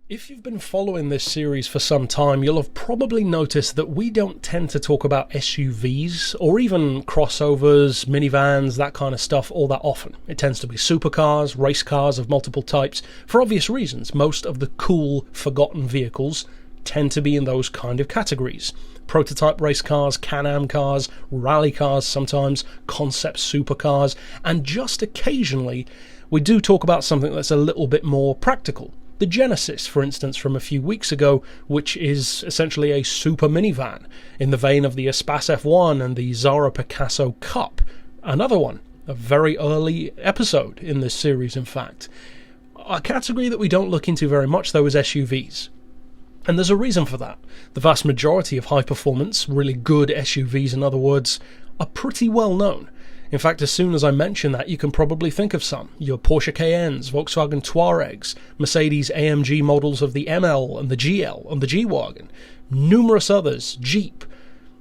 If you've been following this series for some time, you'll have probably noticed that we don't tend to talk about SUVs or even crossovers, minivans, that kind of stuff all that often. It tends to be supercars, race cars of multiple types. For obvious reasons, most of the cool, forgotten vehicles tend to be in those kind of categories. Prototype race cars, Can-Am cars, rally cars sometimes, concept supercars, and just occasionally we do talk about something that's a little bit more practical. The Genesis, for instance, from a few weeks ago, which is essentially a super minivan, in the vein of the Espace F1 and the Zara Picasso Cup. Another one, a very early episode in this series, in fact. A category that we don't look into very much, though, is SUVs. And there's a reason for that. The vast majority of high-performance, really good SUVs, in other words, are pretty well known. In fact, as soon as I mention that, you can probably think of some. Your Porsche Cayennes, Volkswagen Touaregs, Mercedes AMG models of the ML and the GL and the G-Wagon, numerous others, Jeep,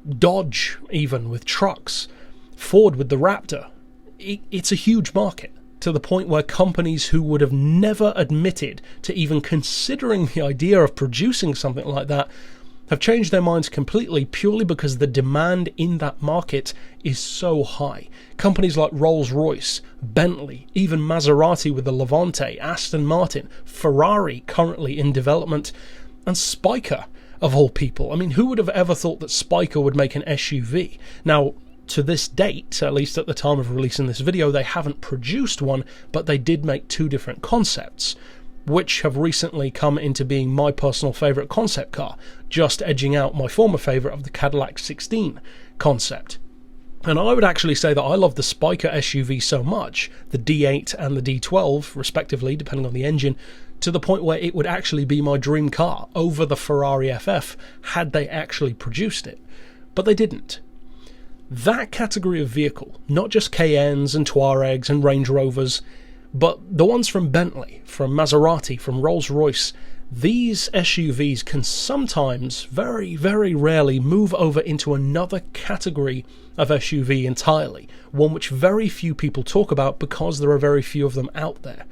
Dodge even with trucks, Ford with the Raptor. It's a huge market, to the point where companies who would have never admitted to even considering the idea of producing something like that have changed their minds completely purely because the demand in that market is so high. Companies like Rolls-Royce, Bentley, even Maserati with the Levante, Aston Martin, Ferrari currently in development, and Spyker, of all people. I mean, who would have ever thought that Spyker would make an SUV? Now, to this date, at least at the time of releasing this video, they haven't produced one, but they did make two different concepts, which have recently come into being my personal favourite concept car, just edging out my former favourite of the Cadillac 16 concept. And I would actually say that I love the Spyker SUV so much, the D8 and the D12 respectively, depending on the engine, to the point where it would actually be my dream car over the Ferrari FF had they actually produced it. But they didn't. That category of vehicle, not just Cayennes and Touaregs and Range Rovers, but the ones from Bentley, from Maserati, from Rolls-Royce, these SUVs can sometimes, very, very rarely, move over into another category of SUV entirely, one which very few people talk about because there are very few of them out there.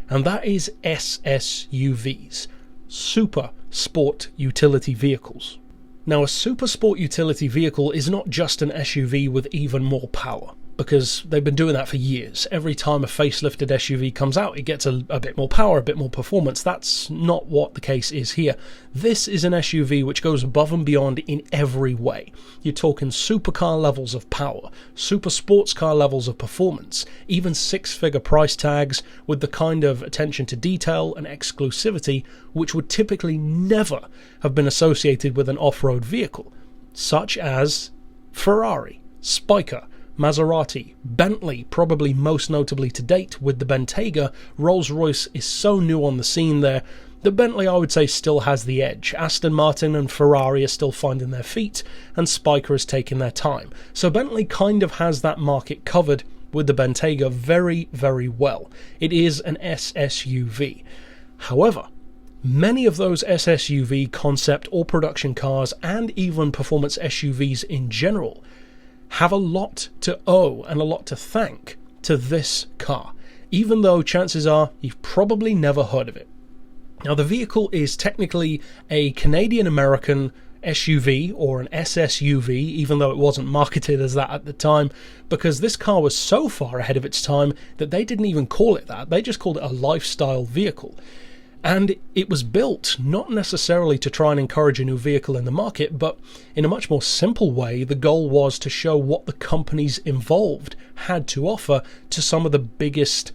And that is SSUVs, Super Sport Utility Vehicles. Now, a super sport utility vehicle is not just an SUV with even more power, because they've been doing that for years. Every time a facelifted SUV comes out, it gets a bit more power, a bit more performance. That's not what the case is here. This is an SUV which goes above and beyond in every way. You're talking supercar levels of power, super sports car levels of performance, even six-figure price tags with the kind of attention to detail and exclusivity which would typically never have been associated with an off-road vehicle, such as Ferrari, Spyker, Maserati, Bentley, probably most notably to date with the Bentayga. Rolls-Royce is so new on the scene there that Bentley, I would say, still has the edge. Aston Martin and Ferrari are still finding their feet, and Spyker is taking their time. So Bentley kind of has that market covered with the Bentayga very, very well. It is an SSUV. However, many of those SSUV concept or production cars, and even performance SUVs in general, have a lot to owe and a lot to thank to this car, even though chances are you've probably never heard of it. Now, the vehicle is technically a Canadian-American SUV or an SSUV, even though it wasn't marketed as that at the time, because this car was so far ahead of its time that they didn't even call it that. They just called it a lifestyle vehicle. And it was built not necessarily to try and encourage a new vehicle in the market, but in a much more simple way, the goal was to show what the companies involved had to offer to some of the biggest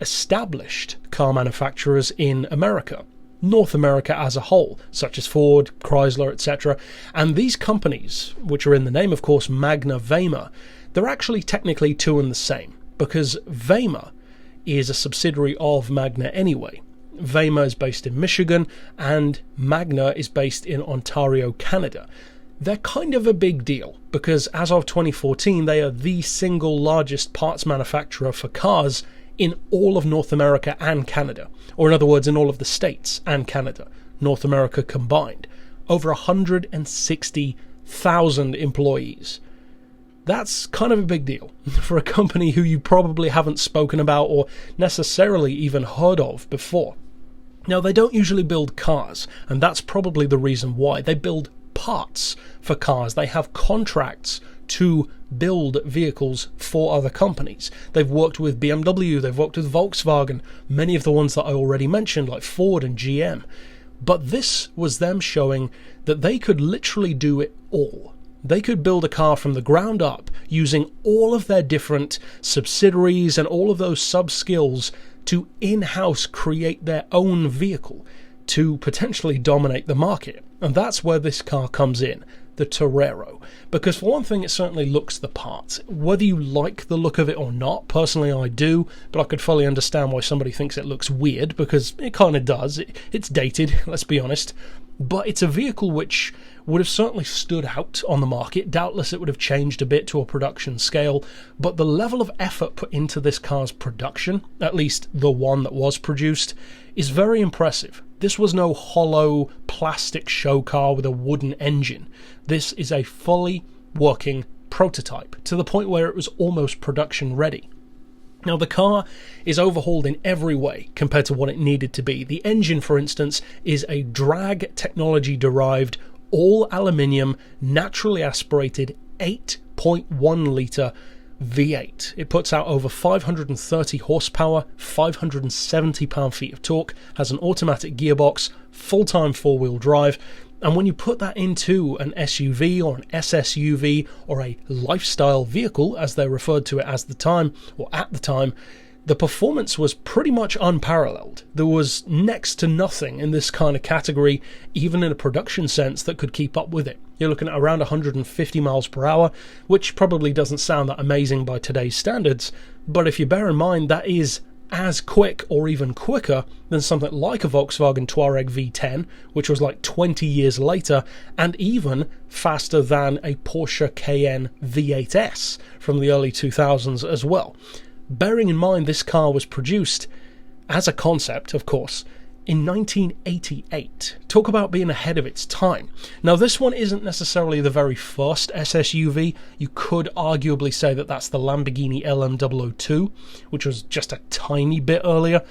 established car manufacturers in America, North America as a whole, such as Ford, Chrysler, etc. And these companies, which are in the name, of course, Magna-Vehma, they're actually technically two and the same, because Vehma is a subsidiary of Magna anyway. Vehma is based in Michigan, and Magna is based in Ontario, Canada. They're kind of a big deal, because as of 2014, they are the single largest parts manufacturer for cars in all of North America and Canada. Or in other words, in all of the states and Canada, North America combined. Over 160,000 employees. That's kind of a big deal for a company who you probably haven't spoken about or necessarily even heard of before. Now, they don't usually build cars, and that's probably the reason why. They build parts for cars. They have contracts to build vehicles for other companies. They've worked with BMW, they've worked with Volkswagen, many of the ones that I already mentioned, like Ford and GM. But this was them showing that they could literally do it all. They could build a car from the ground up using all of their different subsidiaries and all of those sub-skills to in-house create their own vehicle to potentially dominate the market. And that's where this car comes in, the Terrero. Because for one thing, it certainly looks the part. Whether you like the look of it or not, personally I do, but I could fully understand why somebody thinks it looks weird, because it kind of does. It's dated, let's be honest. But it's a vehicle which would have certainly stood out on the market. Doubtless it would have changed a bit to a production scale, but the level of effort put into this car's production, at least the one that was produced, is very impressive. This was no hollow plastic show car with a wooden engine. This is a fully working prototype, to the point where it was almost production ready. Now, the car is overhauled in every way compared to what it needed to be. The engine, for instance, is a drag technology-derived, all-aluminium, naturally aspirated 8.1 litre V8. It puts out over 530 horsepower, 570 pound-feet of torque, has an automatic gearbox, full-time four-wheel drive, and when you put that into an SUV or an SSUV or a lifestyle vehicle, as they referred to it as the time, or at the time, the performance was pretty much unparalleled. There was next to nothing in this kind of category, even in a production sense, that could keep up with it. You're looking at around 150 miles per hour, which probably doesn't sound that amazing by today's standards, but if you bear in mind that is as quick or even quicker than something like a Volkswagen Touareg V10, which was like 20 years later, and even faster than a Porsche Cayenne V8S from the early 2000s as well. Bearing in mind this car was produced as a concept, of course, in 1988. Talk about being ahead of its time. Now, this one isn't necessarily the very first SSUV. You could arguably say that that's the Lamborghini LM002, which was just a tiny bit earlier,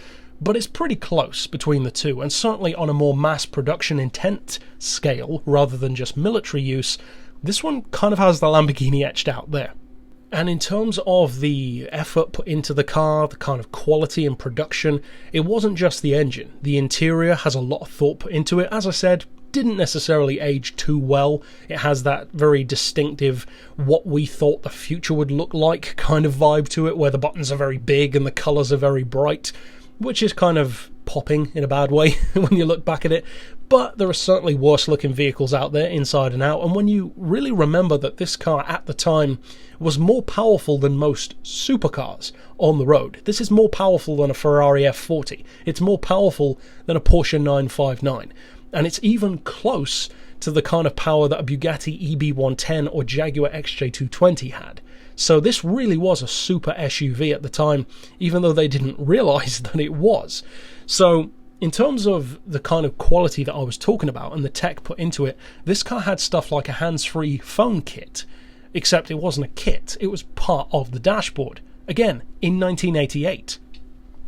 but it's pretty close between the two, and certainly on a more mass production intent scale, rather than just military use, this one kind of has the Lamborghini etched out there. And in terms of the effort put into the car, the kind of quality and production, it wasn't just the engine. The interior has a lot of thought put into it. As I said, didn't necessarily age too well. It has that very distinctive, what we thought the future would look like kind of vibe to it, where the buttons are very big and the colours are very bright, which is kind of popping in a bad way when you look back at it. But there are certainly worse looking vehicles out there inside and out, and when you really remember that this car at the time was more powerful than most supercars on the road. This is more powerful than a Ferrari F40. It's more powerful than a Porsche 959. And it's even close to the kind of power that a Bugatti EB110 or Jaguar XJ220 had. So this really was a super SUV at the time, even though they didn't realise that it was. So in terms of the kind of quality that I was talking about and the tech put into it, this car had stuff like a hands-free phone kit, except it wasn't a kit, it was part of the dashboard. Again, in 1988.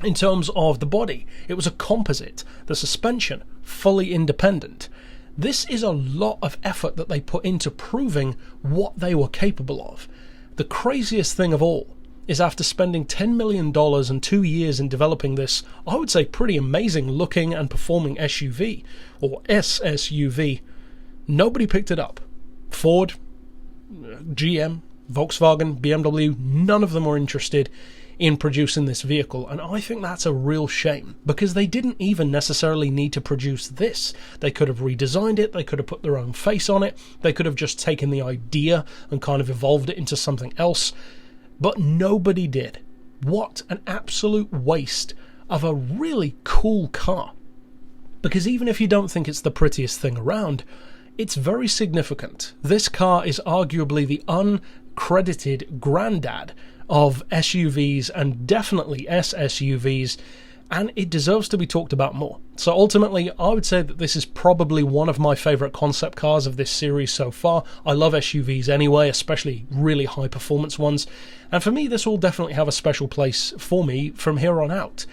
In terms of the body, it was a composite, the suspension, fully independent. This is a lot of effort that they put into proving what they were capable of. The craziest thing of all is after spending $10 million and 2 years in developing this, I would say pretty amazing looking and performing SUV, or SSUV, nobody picked it up. Ford, GM, Volkswagen, BMW, none of them were interested in producing this vehicle, and I think that's a real shame, because they didn't even necessarily need to produce this. They could have redesigned it, they could have put their own face on it, they could have just taken the idea and kind of evolved it into something else, but nobody did. What an absolute waste of a really cool car. Because even if you don't think it's the prettiest thing around, it's very significant. This car is arguably the uncredited granddad of SUVs and definitely SSUVs, and it deserves to be talked about more. So ultimately, I would say that this is probably one of my favourite concept cars of this series so far. I love SUVs anyway, especially really high performance ones, and for me this will definitely have a special place for me from here on out.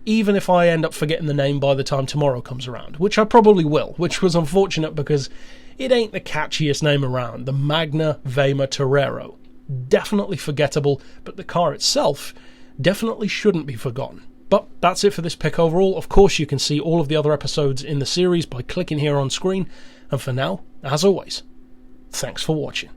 even if I end up forgetting the name by the time tomorrow comes around, which I probably will, which was unfortunate because it ain't the catchiest name around. The Magna-Vehma Torrero. Definitely forgettable, but the car itself definitely shouldn't be forgotten. But that's it for this pick overall. Of course, you can see all of the other episodes in the series by clicking here on screen. And for now, as always, thanks for watching.